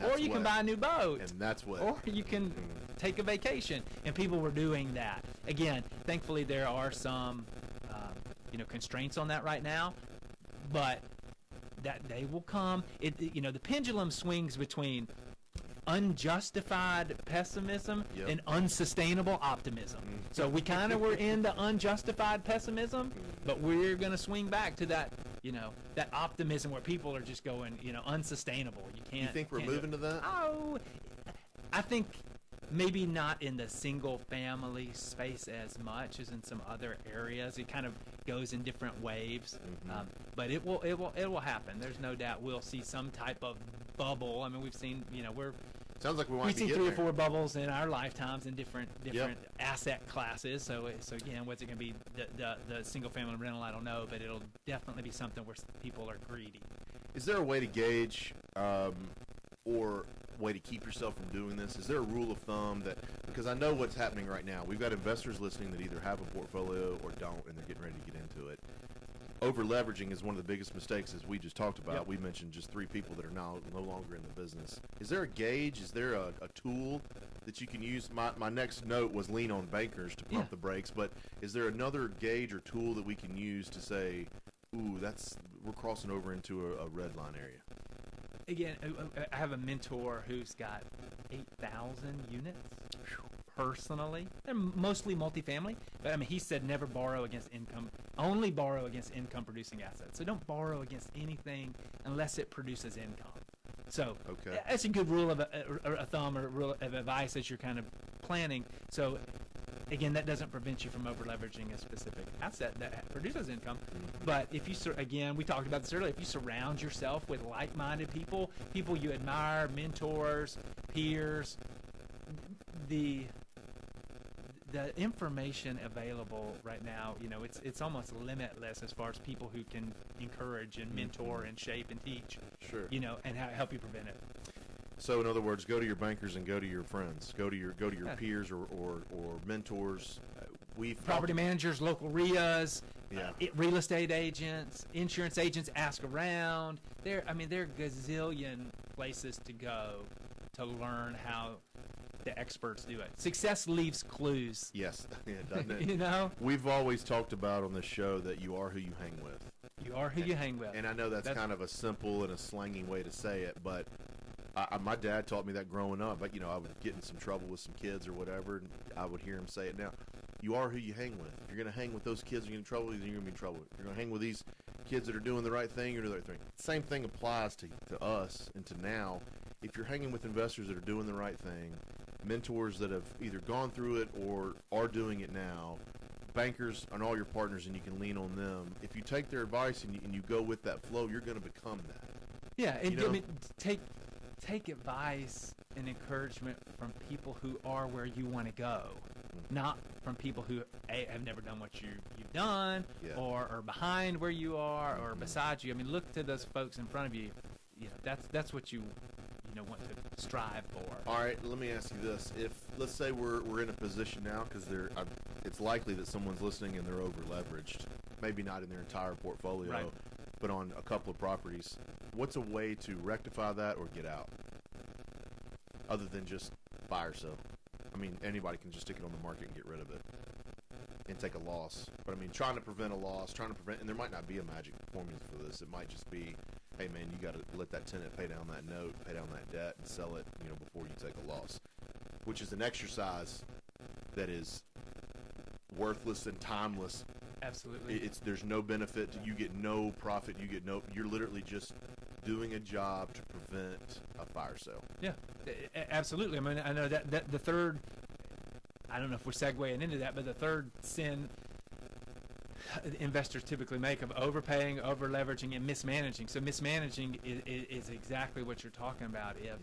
or you can buy a new boat, and that's what, or you can take a vacation. And people were doing that. Again, thankfully there are some constraints on that right now, but that day will come. The pendulum swings between unjustified pessimism and unsustainable optimism. So we kind of were in the unjustified pessimism, but we're going to swing back to that, that optimism where people are just going, unsustainable. You think we're moving to that? Oh, I think maybe not in the single family space as much as in some other areas. It kind of goes in different waves, but it will happen. There's no doubt we'll see some type of bubble. I mean, we've seen, sounds like we've seen 3 or 4 bubbles in our lifetimes in different asset classes. So again, what's it going to be? The single family rental, I don't know, but it'll definitely be something where people are greedy. Is there a way to gauge or way to keep yourself from doing this? Is there a rule of thumb that, because I know what's happening right now, we've got investors listening that either have a portfolio or don't, and they're getting ready to get into it. Over leveraging is one of the biggest mistakes, as we just talked about. We mentioned just 3 people that are now no longer in the business. Is there a gauge? Is there a tool that you can use? My next note was lean on bankers to pump the brakes, but is there another gauge or tool that we can use to say, Ooh, we're crossing over into a red line area. Again, I have a mentor who's got 8,000 units personally. They're mostly multifamily, but I mean, he said never borrow against income, only borrow against income producing assets. So don't borrow against anything unless it produces income. So that's a good rule of a thumb or rule of advice as you're kind of planning. So again, that doesn't prevent you from over leveraging a specific asset that produces income. But if you, again, we talked about this earlier, if you surround yourself with like-minded people, people you admire, mentors, peers, the information available right now, it's almost limitless as far as people who can encourage and mentor and shape and teach, and help you prevent it. So in other words, go to your bankers and go to your friends, go to your peers or mentors. Property managers, local RIAs, real estate agents, insurance agents. Ask around. There are gazillion places to go to learn how the experts do it. Success leaves clues. Yes, doesn't it? We've always talked about on this show that you are who you hang with. You are who you hang with. And I know that's kind of a simple and a slangy way to say it, but my dad taught me that growing up. But I would get in some trouble with some kids or whatever, and I would hear him say it now. You are who you hang with. If you're going to hang with those kids and you get in trouble, then you're going to be in trouble. If you're going to hang with these kids that are doing the right thing, you're doing the right thing. Same thing applies to us and to now. If you're hanging with investors that are doing the right thing, mentors that have either gone through it or are doing it now, bankers and all your partners, and you can lean on them. If you take their advice and you go with that flow, you're going to become that. Yeah, and take advice and encouragement from people who are where you want to go, not from people who have never done what you've done, or are behind where you are, or beside you. I mean, look to those folks in front of you. That's what you want to strive for. All right, let me ask you this: if let's say we're in a position now, because it's likely that someone's listening and they're over leveraged, maybe not in their entire portfolio, but on a couple of properties. What's a way to rectify that or get out, other than just buy or sell? I mean, anybody can just stick it on the market and get rid of it and take a loss. But I mean, trying to prevent a loss, and there might not be a magic formula for this. It might just be, hey man, you got to let that tenant pay down that note, pay down that debt, and sell it, before you take a loss, which is an exercise that is worthless and timeless. Absolutely. There's no benefit. You get no profit. You're literally just doing a job to prevent a fire sale. Yeah, absolutely. I mean, I know that the third, I don't know if we're segueing into that, but the third sin investors typically make of overpaying, over leveraging, and mismanaging. So mismanaging is exactly what you're talking about. If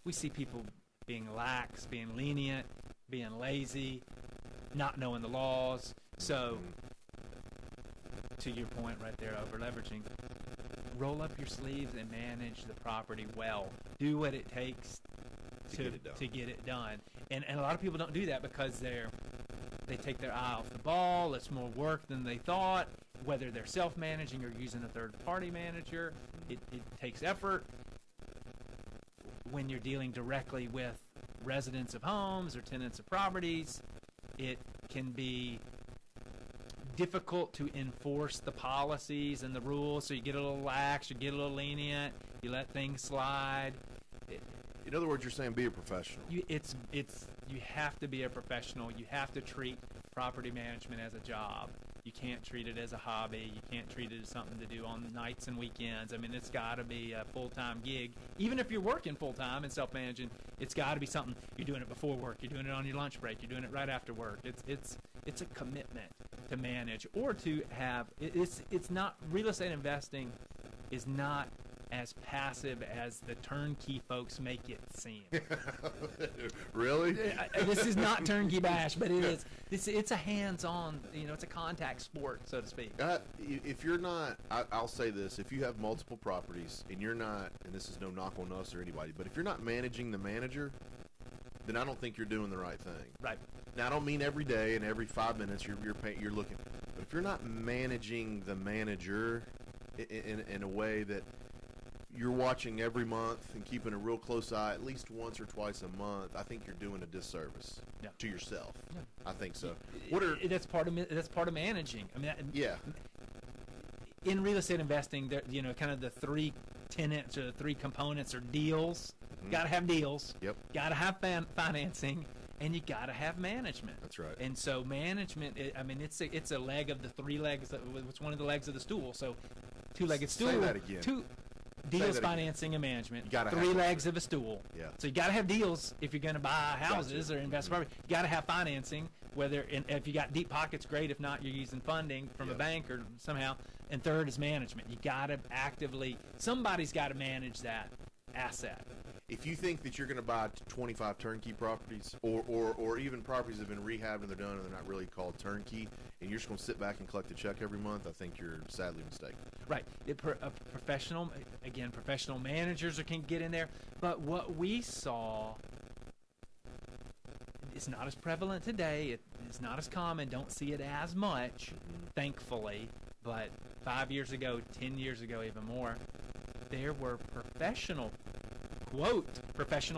we see people being lax, being lenient, being lazy, not knowing the laws. So to your point right there, over leveraging, roll up your sleeves and manage the property well. Do what it takes to get it done. And a lot of people don't do that because they take their eye off the ball. It's more work than they thought. Whether they're self-managing or using a third-party manager, it takes effort. When you're dealing directly with residents of homes or tenants of properties, it can be difficult to enforce the policies and the rules. So you get a little lax, you get a little lenient, you let things slide. In other words, you're saying be a professional. You have to be a professional. You have to treat property management as a job. You can't treat it as a hobby. You can't treat it as something to do on nights and weekends. I mean, it's got to be a full-time gig. Even if you're working full-time and self-managing, it's got to be something. You're doing it before work. You're doing it on your lunch break. You're doing it right after work. It's a commitment to manage or to have. It's not, real estate investing is not as passive as the turnkey folks make it seem. Really? This is not turnkey bash, but it is. It's a hands-on, it's a contact sport, so to speak. If you're not, I'll say this, if you have multiple properties and you're not, and this is no knock on us or anybody, but if you're not managing the manager, then I don't think you're doing the right thing. Right. Now, I don't mean every day and every 5 minutes you're looking, but if you're not managing the manager in a way that you're watching every month and keeping a real close eye at least once or twice a month, I think you're doing a disservice to yourself. Yeah. I think so. That's part of managing. I mean, in real estate investing, there, kind of the three tenets or the three components are deals. Got to have deals. Yep. Got to have financing, and you got to have management. That's right. And so management, it's a leg of the three legs. It's one of the legs of the stool. So two-legged stool. Say that again. Deals, financing, and management. You gotta three have legs of a stool. Yeah. So you got to have deals if you're going to buy houses or invest property. You got to have financing. If you got deep pockets, great. If not, you're using funding from a bank or somehow. And third is management. You got to somebody's got to manage that asset. If you think that you're going to buy 25 turnkey properties or even properties that have been rehabbed and they're done and they're not really called turnkey, and you're just going to sit back and collect a check every month, I think you're sadly mistaken. Right. Professional managers can get in there. But what we saw, it's not as prevalent today. It's not as common. Don't see it as much, thankfully. But 5 years ago, 10 years ago, even more, there were professional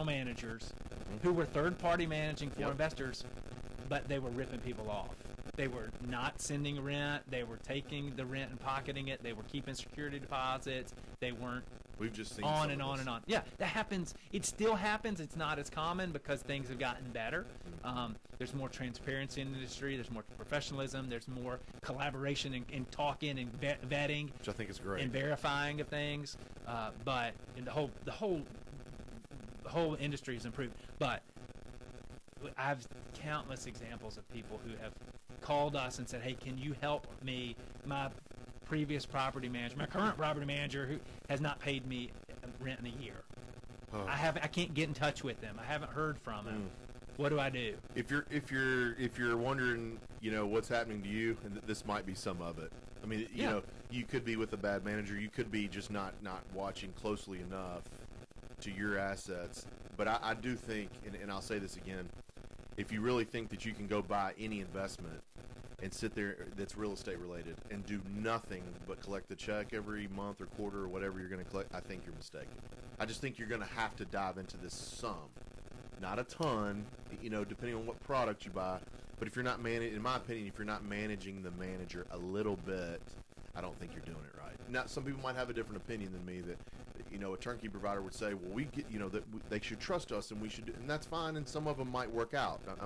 managers who were third-party managing for investors, but they were ripping people off. They were not sending rent. They were taking the rent and pocketing it. They were keeping security deposits. They weren't. We've just seen on and on and on. Yeah, that happens. It still happens. It's not as common because things have gotten better. There's more transparency in the industry. There's more professionalism. There's more collaboration and talking and vetting, which I think is great, and verifying of things. But in the whole industry has improved. But I have countless examples of people who have called us and said, "Hey, can you help me? My previous property manager, my current property manager, who has not paid me rent in a year. I can't get in touch with them. I haven't heard from him. What do I do?" If you're wondering, what's happening to you, and this might be some of it. I mean, you could be with a bad manager. You could be just not watching closely enough to your assets. But I do think, and I'll say this again, if you really think that you can go buy any investment and sit there that's real estate related and do nothing but collect the check every month or quarter or whatever you're going to collect, I think you're mistaken. I just think you're going to have to dive into this some. Not a ton, depending on what product you buy. But if you're not in my opinion, if you're not managing the manager a little bit, I don't think you're doing it right. Now, some people might have a different opinion than me that, a turnkey provider would say, well, we get, that they should trust us and we should, and that's fine. And some of them might work out. I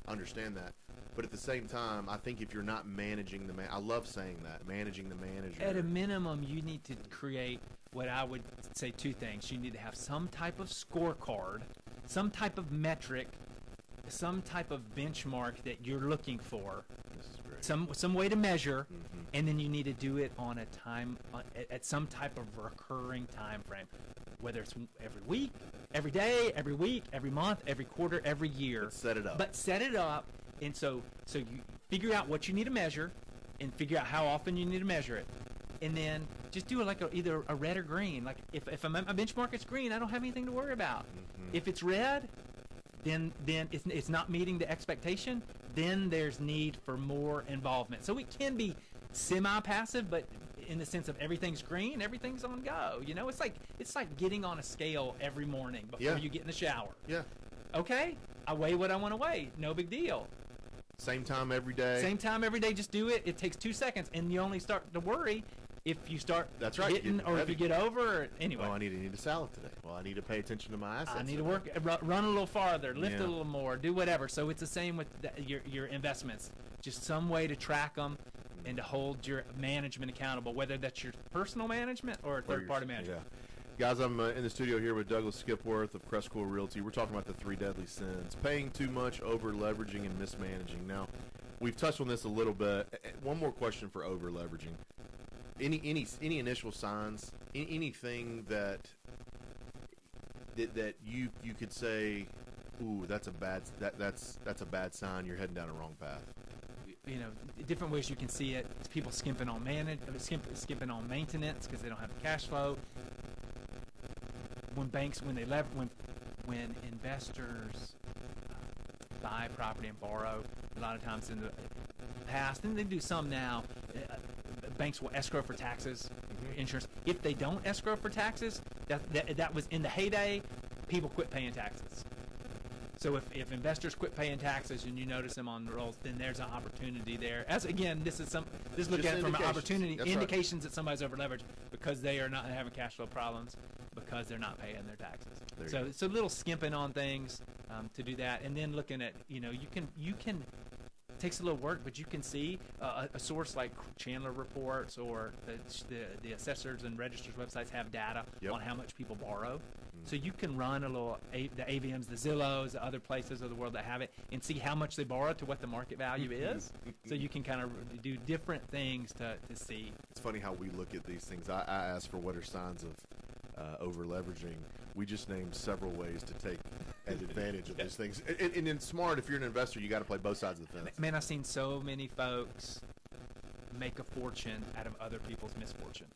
understand that. But at the same time, I think if you're not managing I love saying that, managing the manager. At a minimum, you need to create what I would say two things. You need to have some type of scorecard, some type of metric, some type of benchmark that you're looking for. This is great. Some way to measure, and then you need to do it on at some type of recurring time frame, whether it's every week, every day, every week, every month, every quarter, every year. But set it up. And so you figure out what you need to measure, and figure out how often you need to measure it, and then just do it either a red or green. Like if my benchmark is green, I don't have anything to worry about. If it's red, then it's not meeting the expectation. Then there's need for more involvement. So it can be semi-passive, but in the sense of everything's green, everything's on go. It's like getting on a scale every morning before you get in the shower. Yeah. Okay, I weigh what I want to weigh. No big deal. Same time every day. Same time every day. Just do it. It takes 2 seconds, and you only start to worry if you start hitting or if you get over. Anyway. Well, I need to eat a salad today. Well, I need to pay attention to my assets. I need to run a little farther, lift a little more, do whatever. So it's the same with your investments. Just some way to track them and to hold your management accountable, whether that's your personal management or third-party management. Yeah. Guys, I'm in the studio here with Douglas Skipworth of CrestCore Realty. We're talking about the 3 deadly sins: paying too much, over-leveraging, and mismanaging. Now, we've touched on this a little bit. One more question for over-leveraging. Any initial signs? Anything that you could say, ooh, that's a bad sign. You're heading down a wrong path. Different ways you can see it. It's people skimping on maintenance because they don't have the cash flow. When investors buy property and borrow, a lot of times in the past, and they do some now, banks will escrow for taxes, insurance. If they don't escrow for taxes, that was in the heyday, people quit paying taxes. So if investors quit paying taxes and you notice them on the rolls, then there's an opportunity there. As again, this look Just at it from an indications. opportunity, That's right. indications that somebody's over leveraged because they are not having cash flow problems because they're not paying their taxes. There you So go. it's a little skimping on things to do that, and then looking at you can. Takes a little work, but you can see a source like Chandler reports or the assessors and registers websites have data Yep. on how much people borrow. So you can run a little the AVMs, the Zillows, the other places of the world that have it, and see how much they borrow to what the market value is. So you can kind of do different things to see. It's funny how we look at these things. I asked for what are signs of over leveraging. We just named several ways to take advantage of these things. And it's smart, if you're an investor, you got to play both sides of the fence. Man, I've seen so many folks make a fortune out of other people's misfortune.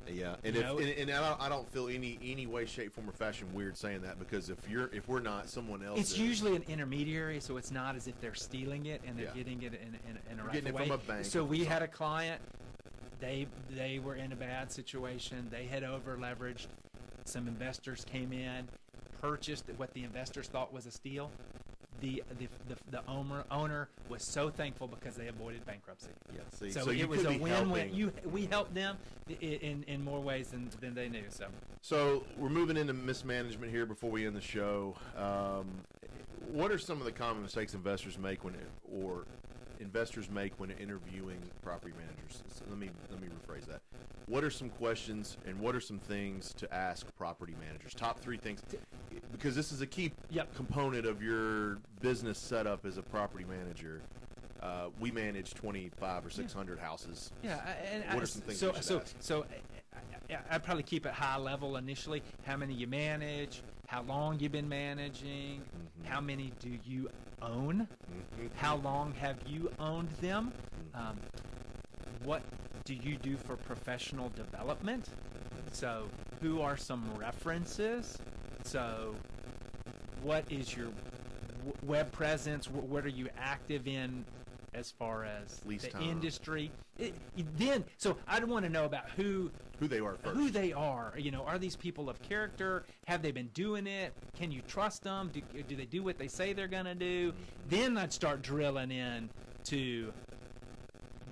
Yeah, and I don't feel any way, shape, form, or fashion weird saying that, because if we're not, someone else It's is. usually an intermediary, so it's not as if they're stealing it and they're Yeah. getting it in a You're right getting it way. from a bank So or we had a something. client. They were in a bad situation. They had over leveraged. Some investors came in, purchased what the investors thought was a steal. The owner was so thankful because they avoided bankruptcy. Yeah, see, So you it was could a be win-win. helping. We helped them in more ways than they knew. So we're moving into mismanagement here before we end the show. What are some of the common mistakes investors make when interviewing property managers? So let me rephrase that. What are some questions and what are some things to ask property managers? Top 3 things, because this is a key component of your business setup as a property manager. We manage 25 or 600 houses. Yeah, and what are some things we should ask? So I'd probably keep it high level initially. How many you manage? How long you've been managing? Mm-hmm. How many do you own? How long have you owned them? What do you do for professional development? So who are some references? So what is your web presence? What are you active in as far as Lease the time. industry? So I'd want to know about who they are first. Who they are. Are these people of character? Have they been doing it? Can you trust them? Do they do what they say they're going to do? Then I'd start drilling in to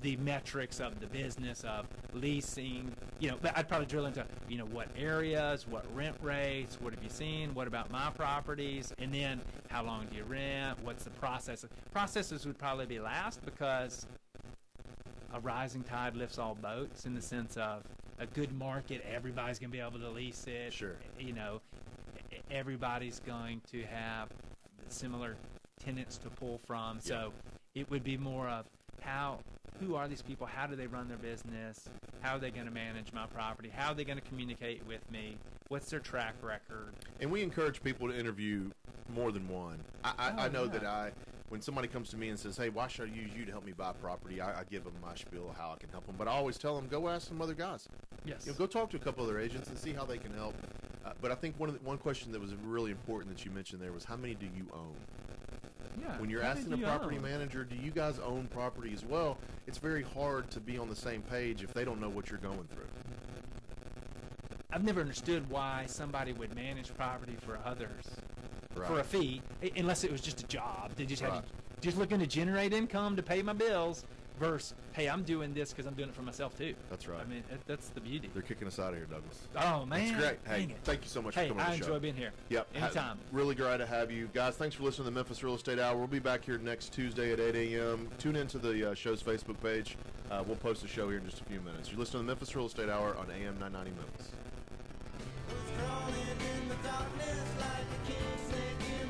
the metrics of the business of leasing. But I'd probably drill into, what areas, what rent rates, what have you seen, what about my properties, and then how long do you rent, what's the process. Processes would probably be last because a rising tide lifts all boats in the sense of a good market, everybody's going to be able to lease it. Sure. Everybody's going to have similar tenants to pull from. Yep. So it would be more of who are these people? How do they run their business? How are they going to manage my property? How are they going to communicate with me? What's their track record? And we encourage people to interview more than one. I know that when somebody comes to me and says, hey, why should I use you to help me buy property, I give them my spiel of how I can help them. But I always tell them, go ask some other guys. Yes. Go talk to a couple other agents and see how they can help. But I think one question that was really important that you mentioned there was, how many do you own? Yeah. When you're how asking many a do you property own? manager, do you guys own property as well? It's very hard to be on the same page if they don't know what you're going through. I've never understood why somebody would manage property for others Right. for a fee, unless it was just a job. They just Right. just looking to generate income to pay my bills. Versus, hey, I'm doing this because I'm doing it for myself too. That's right. I mean, that's the beauty. They're kicking us out of here, Douglas. Oh man, That's great. Hey, dang it. thank you so much Hey, for coming on I the show. enjoy being here. Yep. Anytime. Really great to have you. Guys, thanks for listening to the Memphis Real Estate Hour. We'll be back here next Tuesday at 8 a.m. Tune into the show's Facebook page. We'll post a show here in just a few minutes. You're listening to the Memphis Real Estate Hour on AM 990 Memphis. Crawling in the darkness like a king singing